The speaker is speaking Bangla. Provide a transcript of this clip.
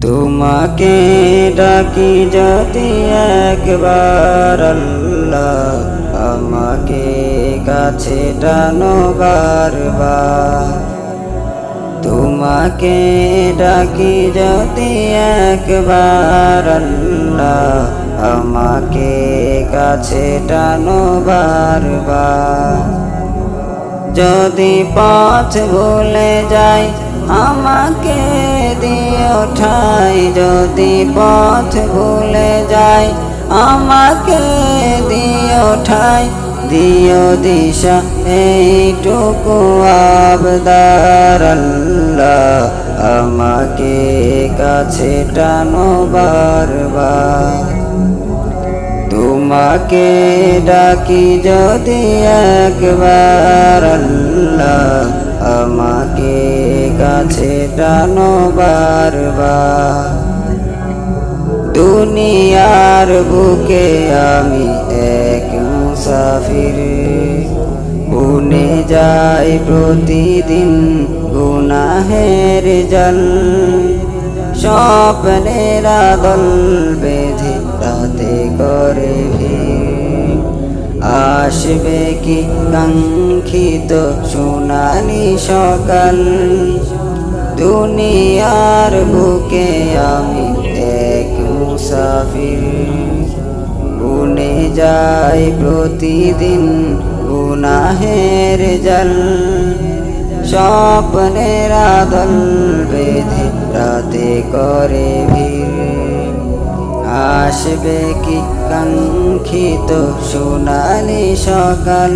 তোমাকে ডাকি যদি একবার আল্লাহ, আমাকে কাছে টানো বারবার। তোমাকে ডাকি যদি একবার আল্লাহ, আমাকে কাছে টানো বারবার। যদি পথ ভুলে যাই আমাকে দিও ঠাই, যদি পথ ভুলে যাই আমাকে দিও ঠাই। দিও দিশা এইটুকু আবদার আল্লাহ, আমাকে কাছে টানো বারবার। তোমাকে ডাকি যদি একবার আল্লাহ, আমাকে কাছে টানো বারবার। দুনিয়ার বুকে আমি এক মুসাফির, বুনে যাই প্রতিদিন গুনাহের জল। স্বপ্নের দল বেঁধে রাতে করে ভিড়, আসবে কি কাঙ্ক্ষিত সোনালি সকাল। দুনিয়ার বুকে আমি এক মুসাফির, বুনে যাই প্রতিদিন গুনাহের জল। স্বপ্নের দল বেঁধে রাতে করে ভিড়, আসবে কি কাঙ্ক্ষিত সোনালি সকাল।